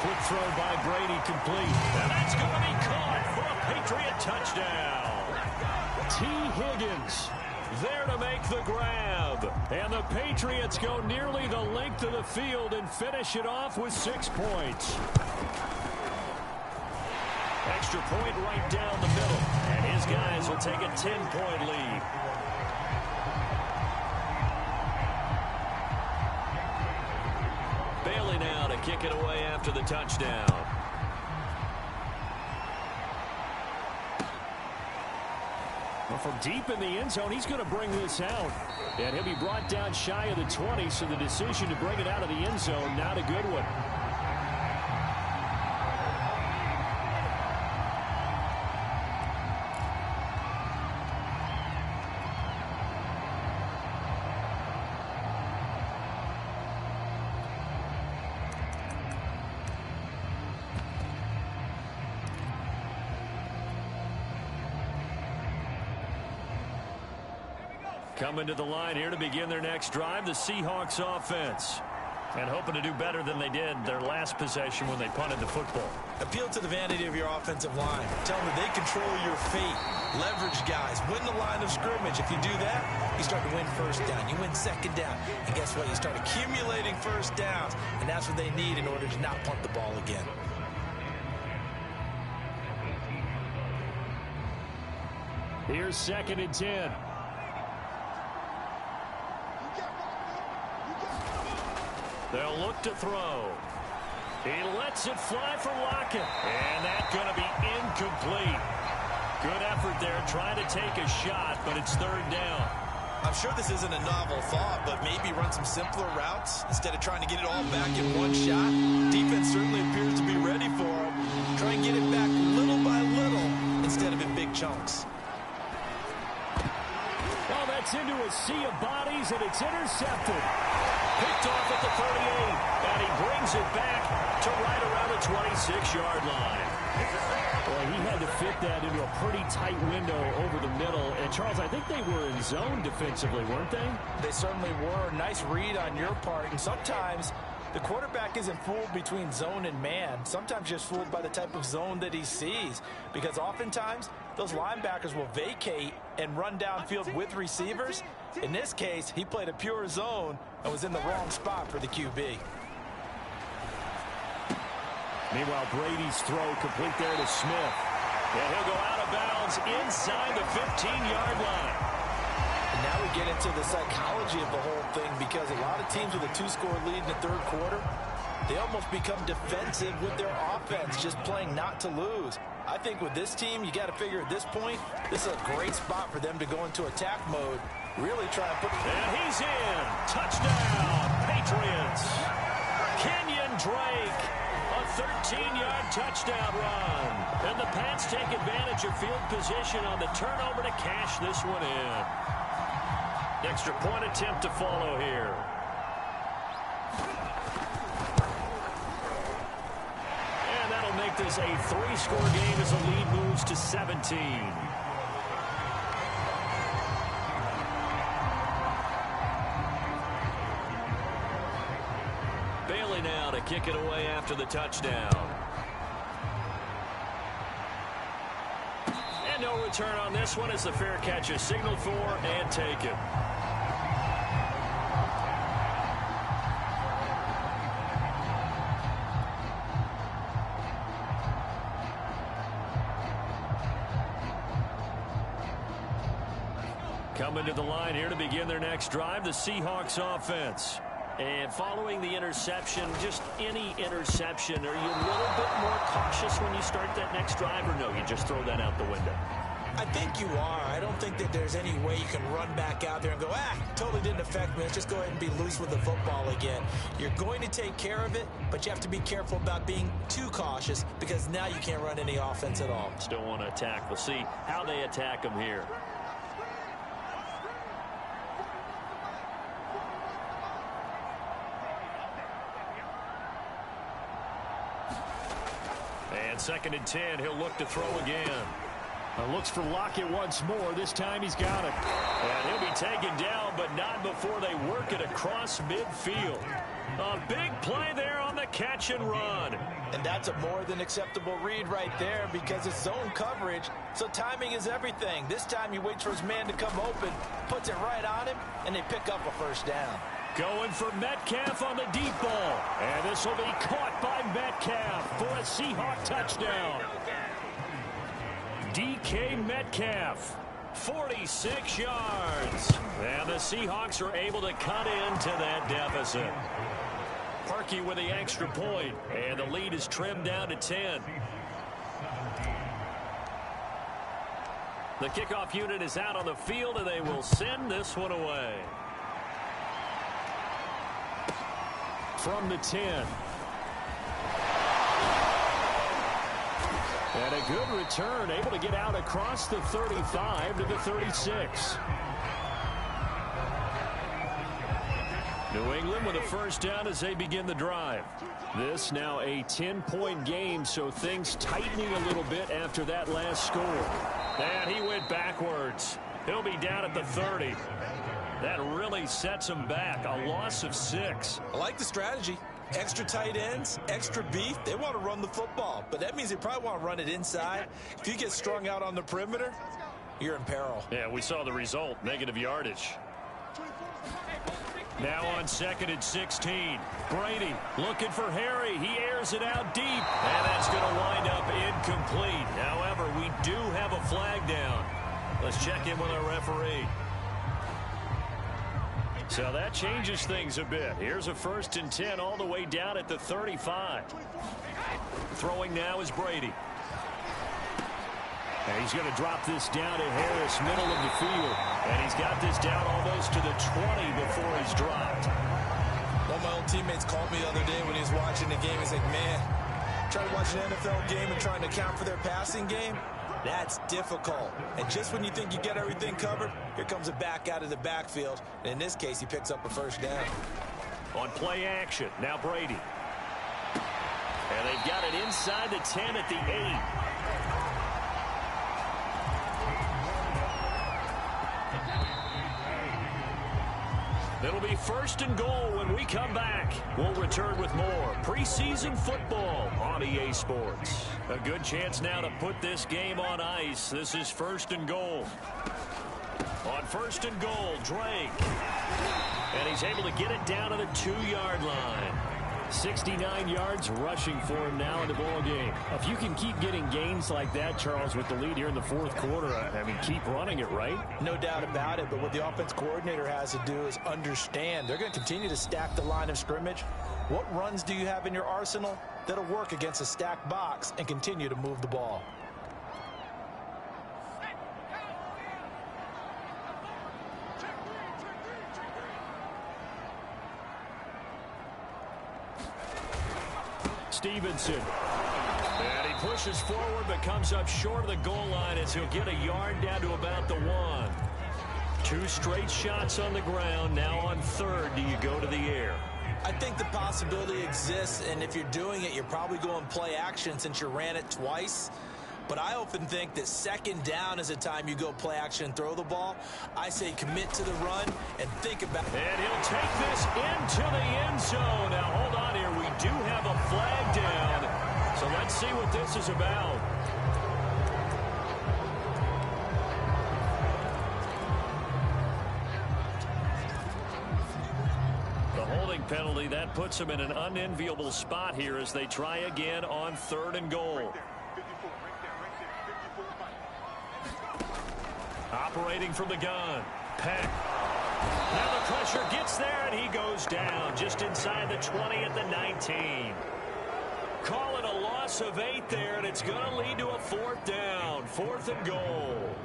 Quick throw by Brady, complete. And that's going to be caught for a Patriot touchdown. T. Higgins there to make the grab. And the Patriots go nearly the length of the field and finish it off with 6 points. Extra point right down the middle. And his guys will take a 10-point lead. Bailey now to kick it away after the touchdown. Well, from deep in the end zone, he's going to bring this out. And he'll be brought down shy of the 20, so the decision to bring it out of the end zone, not a good one. Coming to the line here to begin their next drive, the Seahawks offense. And hoping to do better than they did their last possession when they punted the football. Appeal to the vanity of your offensive line. Tell them that they control your fate. Leverage guys. Win the line of scrimmage. If you do that, you start to win first down. You win second down. And guess what? You start accumulating first downs. And that's what they need in order to not punt the ball again. Here's 2nd and 10. They'll look to throw. He lets it fly for Lockett. And that's going to be incomplete. Good effort there trying to take a shot, but it's 3rd down. I'm sure this isn't a novel thought, but maybe run some simpler routes instead of trying to get it all back in one shot. Defense certainly appears to be ready for him. Try and get it back little by little instead of in big chunks. Well, that's into a sea of bodies, and it's intercepted. Picked off at the 38, and he brings it back to right around the 26-yard line. Boy, he had to fit that into a pretty tight window over the middle. And, Charles, I think they were in zone defensively, weren't they? They certainly were. Nice read on your part. And sometimes the quarterback isn't fooled between zone and man. Sometimes just fooled by the type of zone that he sees. Because oftentimes those linebackers will vacate and run downfield with receivers. In this case, he played a pure zone and was in the wrong spot for the QB. Meanwhile, Brady's throw complete there to Smith. And he'll go out of bounds inside the 15-yard line. And now we get into the psychology of the whole thing, because a lot of teams with a 2-score lead in the 3rd quarter, they almost become defensive with their offense, just playing not to lose. I think with this team, you got to figure at this point, this is a great spot for them to go into attack mode. Really try and put... And he's in. Touchdown, Patriots. Kenyon Drake, a 13-yard touchdown run. And the Pats take advantage of field position on the turnover to cash this one in. Extra point attempt to follow here. And that'll make this a 3-score game as the lead moves to 17. Bailey now to kick it away after the touchdown. And no return on this one as the fair catch is signaled for and taken. Coming to the line here to begin their next drive, the Seahawks offense. And following the interception, just any interception, are you a little bit more cautious when you start that next drive, or no, you just throw that out the window? I think you are. I don't think that there's any way you can run back out there and go, totally didn't affect me. Let's just go ahead and be loose with the football again. You're going to take care of it, but you have to be careful about being too cautious, because now you can't run any offense at all. Still want to attack. We'll see how they attack them here. And 2nd and 10, he'll look to throw again. Looks for Lockett once more. This time he's got it. And he'll be taken down, but not before they work it across midfield. A big play there on the catch and run. And that's a more than acceptable read right there because it's zone coverage, so timing is everything. This time he waits for his man to come open, puts it right on him, and they pick up a first down. Going for Metcalf on the deep ball. And this will be caught by Metcalf for a Seahawk touchdown. DK Metcalf, 46 yards. And the Seahawks are able to cut into that deficit. Parkey with the extra point, and the lead is trimmed down to 10. The kickoff unit is out on the field, and they will send this one away. From the 10. And a good return, able to get out across the 35 to the 36. New England with a first down as they begin the drive. This now a 10-point game, so things tightening a little bit after that last score. And he went backwards. He'll be down at the 30. That really sets him back. A loss of 6. I like the strategy. Extra tight ends, extra beef. They want to run the football, but that means they probably want to run it inside. If you get strung out on the perimeter, you're in peril. Yeah, we saw the result, negative yardage. Now on 2nd and 16. Brady looking for Harry. He airs it out deep, and that's going to wind up incomplete. However, we do have a flag down. Let's check in with our referee. So that changes things a bit. Here's a 1st and 10 all the way down at the 35. Throwing now is Brady. And he's going to drop this down to Harris, middle of the field. And he's got this down almost to the 20 before he's dropped. One of my old teammates called me the other day when he was watching the game. He's like, man, trying to watch an NFL game and trying to account for their passing game, that's difficult. And just when you think you get everything covered, here comes a back out of the backfield. And in this case, he picks up a first down. On play action, now Brady. And they've got it inside the 10 at the 8. It'll be 1st and goal when we come back. We'll return with more preseason football on EA Sports. A good chance now to put this game on ice. This is 1st and goal. On 1st and goal, Drake. And he's able to get it down to the 2-yard line. 69 yards rushing for him now in the ball game. If you can keep getting gains like that, Charles, with the lead here in the 4th quarter, I mean, keep running it, right? No doubt about it, but what the offense coordinator has to do is understand they're going to continue to stack the line of scrimmage. What runs do you have in your arsenal that'll work against a stacked box and continue to move the ball? Stevenson. And he pushes forward but comes up short of the goal line as he'll get a yard down to about the 1. 2 straight shots on the ground. Now on 3rd, do you go to the air? I think the possibility exists, and if you're doing it, you're probably going play action since you ran it twice. But I often think that 2nd down is the time you go play action and throw the ball. I say commit to the run and think about it. And he'll take this into the end zone. Now, hold on here. We do have a flag down. So let's see what this is about. The holding penalty, that puts them in an unenviable spot here as they try again on 3rd and goal. Operating from the gun. Peck. Now the pressure gets there, and he goes down just inside the 20 at the 19. Call it a loss of 8 there, and it's going to lead to a 4th down. 4th and goal.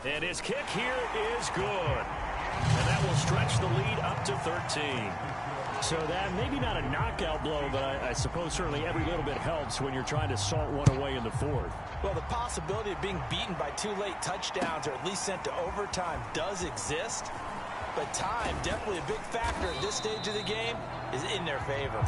And his kick here is good. And that will stretch the lead up to 13. So that maybe not a knockout blow, but I suppose certainly every little bit helps when you're trying to salt one away in the 4th. Well, the possibility of being beaten by 2 late touchdowns or at least sent to overtime does exist. But time, definitely a big factor at this stage of the game, is in their favor.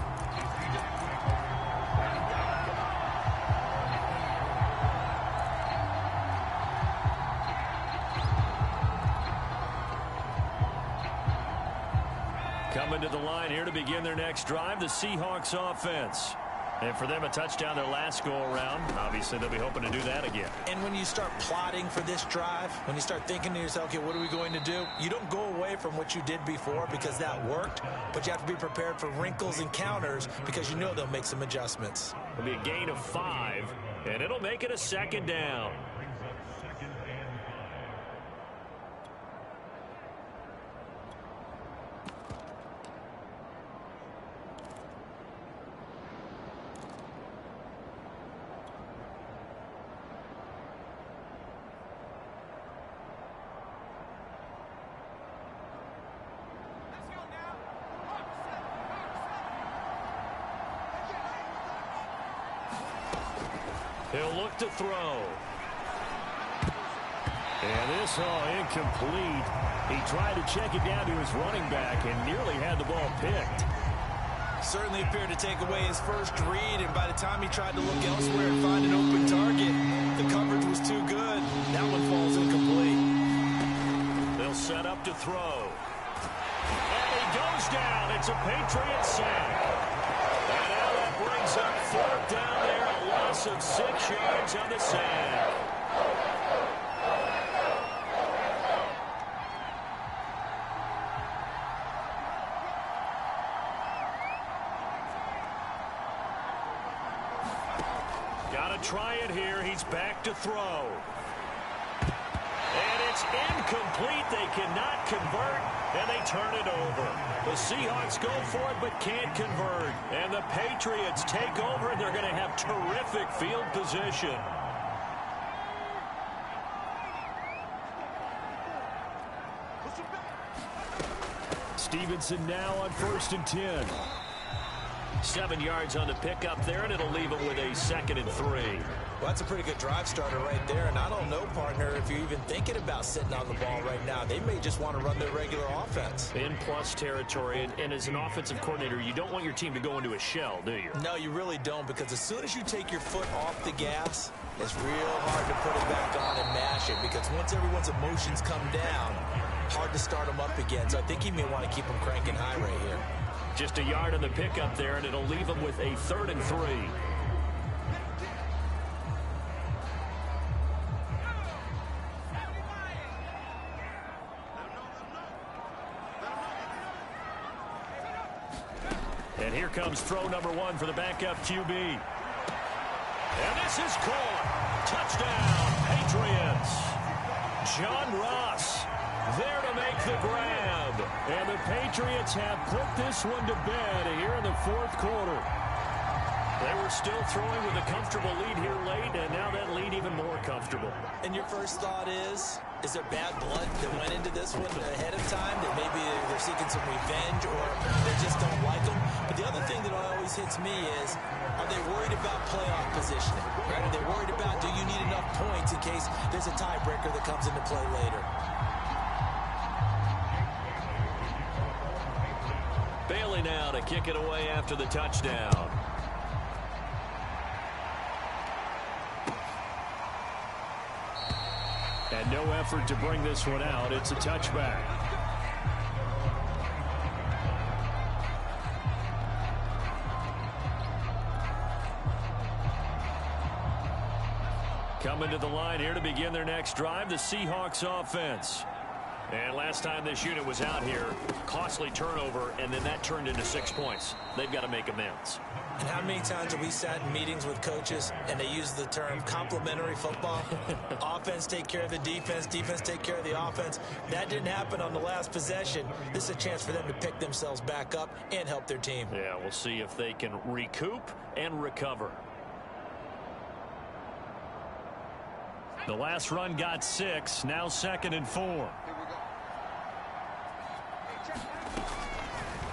Coming to the line here to begin their next drive, the Seahawks offense. And for them, a touchdown their last go-around. Obviously, they'll be hoping to do that again. And when you start plotting for this drive, when you start thinking to yourself, okay, what are we going to do? You don't go away from what you did before because that worked, but you have to be prepared for wrinkles and counters because you know they'll make some adjustments. It'll be a gain of 5, and it'll make it a second down. He'll look to throw. And this, incomplete. He tried to check it down to his running back and nearly had the ball picked. Certainly appeared to take away his first read, and by the time he tried to look elsewhere and find an open target, the coverage was too good. That one falls incomplete. They'll set up to throw. And he goes down. It's a Patriot sack. And now that brings up 4th down there, a loss of 6 yards on the sack. Got to try it here. He's back to throw. And it's incomplete. They cannot convert, and they turn it over. The Seahawks go for it but can't convert. And the Patriots take over, and they're going to have terrific field position. Stevenson now on 1st and 10. 7 yards on the pickup there, and it'll leave him with a 2nd and 3. Well, that's a pretty good drive starter right there. And I don't know, partner, if you're even thinking about sitting on the ball right now. They may just want to run their regular offense. In plus territory, and as an offensive coordinator, you don't want your team to go into a shell, do you? No, you really don't, because as soon as you take your foot off the gas, it's real hard to put it back on and mash it, because once everyone's emotions come down, hard to start them up again. So I think he may want to keep them cranking high right here. Just a yard on the pickup there, and it'll leave him with a 3rd and 3. And here comes throw number 1 for the backup QB. And this is caught. Touchdown, Patriots. John Ross there to make the grab. And the Patriots have put this one to bed here in the 4th quarter. They were still throwing with a comfortable lead here late, and now that lead even more comfortable. And your first thought is there bad blood that went into this one ahead of time, that maybe they're seeking some revenge or they just don't like them? But the other thing that always hits me is, are they worried about playoff positioning? Right? Are they worried about, do you need enough points in case there's a tiebreaker that comes into play later? Bailey now to kick it away after the touchdown. And no effort to bring this one out. It's a touchback. Coming to the line here to begin their next drive, the Seahawks offense. And last time this unit was out here, costly turnover, and then that turned into 6 points. They've got to make amends. And how many times have we sat in meetings with coaches and they use the term complementary football? Offense take care of the defense, defense take care of the offense. That didn't happen on the last possession. This is a chance for them to pick themselves back up and help their team. Yeah, we'll see if they can recoup and recover. The last run got 6, now 2nd and 4.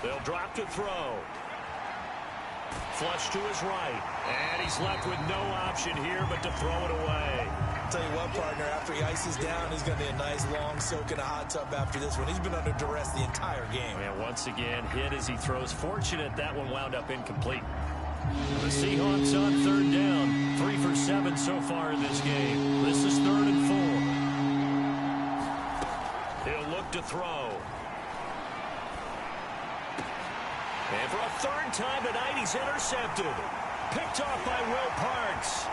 They'll drop to throw. Flush to his right. And he's left with no option here but to throw it away. Tell you what, partner, after he ices down, he's going to be a nice long soak in a hot tub after this one. He's been under duress the entire game. And once again, hit as he throws. Fortunate that one wound up incomplete. The Seahawks on third down. 3 for 7 so far in this game. This is 3rd and 4. He'll look to throw. And for a 3rd time tonight, he's intercepted. Picked off by Will Parks.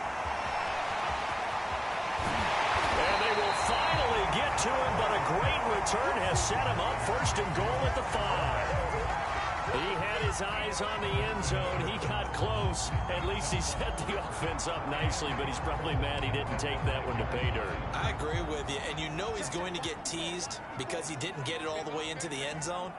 And they will finally get to him, but a great return has set him up 1st and goal at the 5. He had his eyes on the end zone. He got close. At least he set the offense up nicely, but he's probably mad he didn't take that one to pay dirt. I agree with you, and you know he's going to get teased because he didn't get it all the way into the end zone.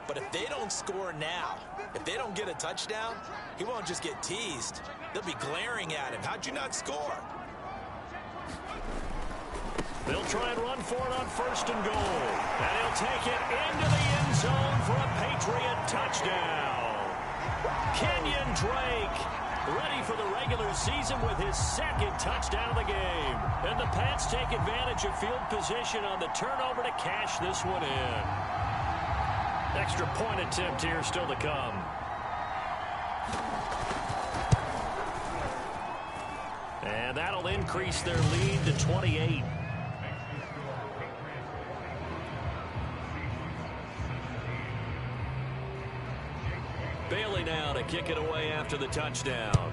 But if they don't score now, if they don't get a touchdown, he won't just get teased. They'll be glaring at him. How'd you not score? They'll try and run for it on 1st and goal. And he'll take it into the end zone for a Patriot touchdown. Kenyon Drake ready for the regular season with his 2nd touchdown of the game. And the Pats take advantage of field position on the turnover to cash this one in. Extra point attempt here still to come. And that'll increase their lead to 28. Bailey now to kick it away after the touchdown.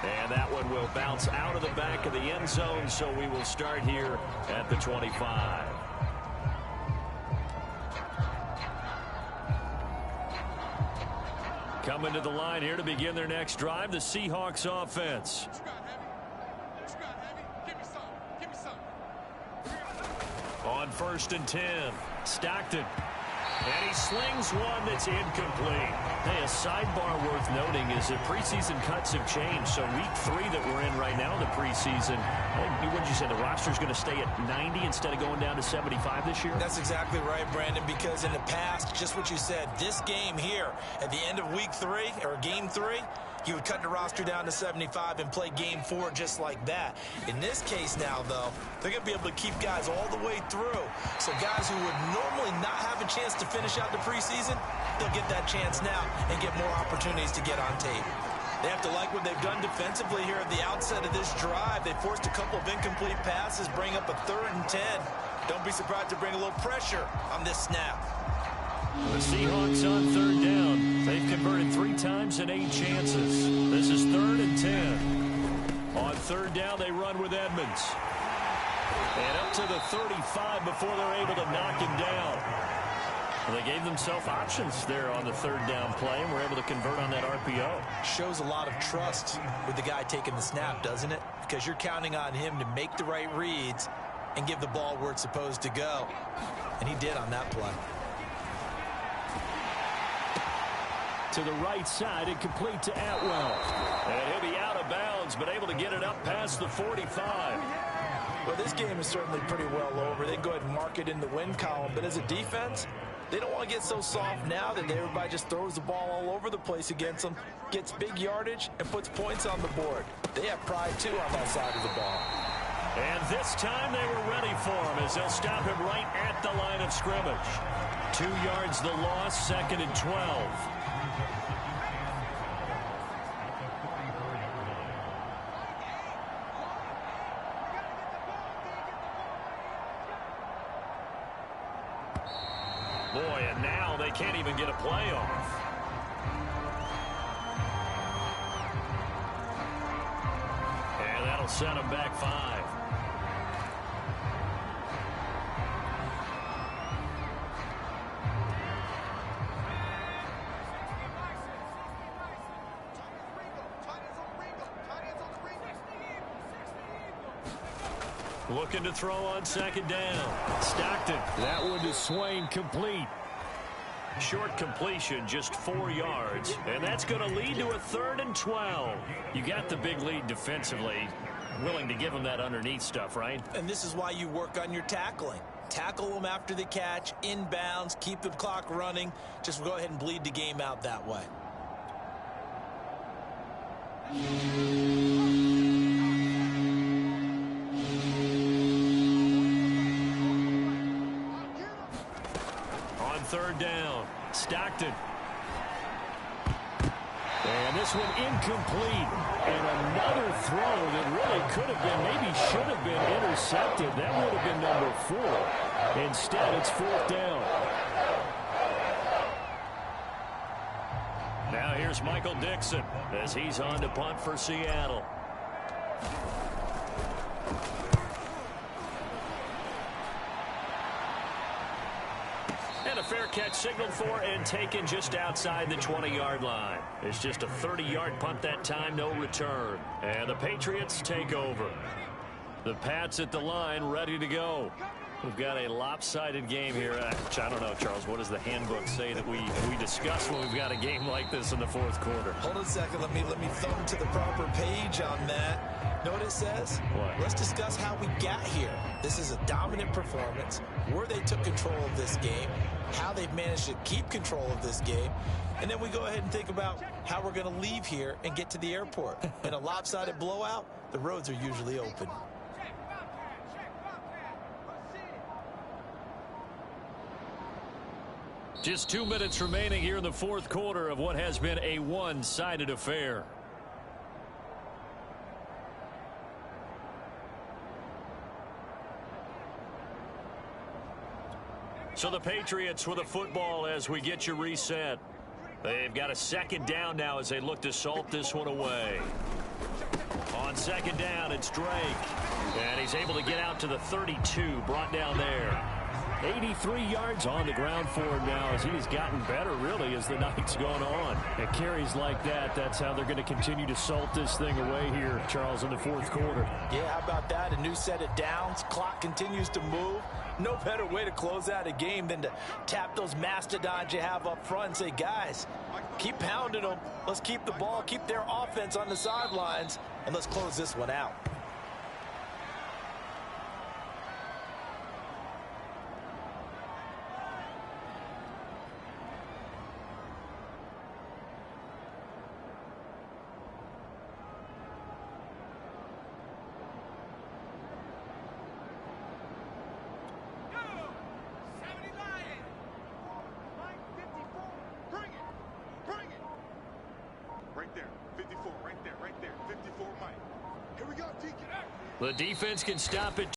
And that one will bounce out of the back of the end zone, so we will start here at the 25. Coming to the line here to begin their next drive, the Seahawks offense. On 1st and 10, Stockton. And he slings one that's incomplete. Hey, a sidebar worth noting is that preseason cuts have changed. So week 3 that we're in right now, the preseason, what did you say, the roster's going to stay at 90 instead of going down to 75 this year? That's exactly right, Brandon, because in the past, just what you said, this game here, at the end of week 3, or game 3, you would cut the roster down to 75 and play game 4 just like that. In this case now, though, they're going to be able to keep guys all the way through. So guys who would normally not have a chance to finish out the preseason, they'll get that chance now and get more opportunities to get on tape. They have to like what they've done defensively here at the outset of this drive. They forced a couple of incomplete passes, bring up a 3rd and 10. Don't be surprised to bring a little pressure on this snap. The Seahawks on 3rd down. They've converted 3 times in 8 chances. This is 3rd and 10. On 3rd down, they run with Edmonds. And up to the 35 before they're able to knock him down. Well, they gave themselves options there on the 3rd down play and were able to convert on that RPO. Shows a lot of trust with the guy taking the snap, doesn't it? Because you're counting on him to make the right reads and give the ball where it's supposed to go. And he did on that play. To the right side and complete to Atwell. And he'll be out of bounds, but able to get it up past the 45. Well, this game is certainly pretty well over. They go ahead and mark it in the win column. But as a defense, they don't want to get so soft now that everybody just throws the ball all over the place against them, gets big yardage, and puts points on the board. They have pride, too, on that side of the ball. And this time they were ready for him as they'll stop him right at the line of scrimmage. 2 yards the loss, 2nd and 12. Boy, and now they can't even get a play off. And that'll set them back 5. Looking to throw on 2nd down. Stockton. That one to Swain, complete. Short completion, just 4 yards. And that's going to lead to a 3rd and 12. You got the big lead defensively. Willing to give them that underneath stuff, right? And this is why you work on your tackling. Tackle them after the catch, inbounds, keep the clock running. Just go ahead and bleed the game out that way. On third down, Stockton. And this one incomplete. And another throw that really could have been, maybe should have been intercepted. That would have been number 4. Instead, it's fourth down. Now here's Michael Dixon as he's on to punt for Seattle. And a fair catch signaled for and taken just outside the 20-yard line. It's just a 30-yard punt that time, no return. And the Patriots take over. The Pats at the line, ready to go. We've got a lopsided game here. I don't know, Charles, what does the handbook say that we discuss when we've got a game like this in the fourth quarter? Hold on a second. Let me thumb to the proper page on that. Know what it says? What? Let's discuss how we got here. This is a dominant performance, where they took control of this game, how they've managed to keep control of this game, and then we go ahead and think about how we're going to leave here and get to the airport. In a lopsided blowout, the roads are usually open. Just 2 minutes remaining here in the fourth quarter of what has been a one-sided affair. So the Patriots with a football as we get you reset. They've got a second down now as they look to salt this one away. On second down, it's Drake. And he's able to get out to the 32, brought down there. 83 yards on the ground for him now as he's gotten better, really, as the night's gone on. And carries like that, that's how they're going to continue to salt this thing away here, Charles, in the fourth quarter. Yeah, how about that? A new set of downs. Clock continues to move. No better way to close out a game than to tap those mastodons you have up front and say, guys, keep pounding them. Let's keep the ball, keep their offense on the sidelines, and let's close this one out. The defense can stop it.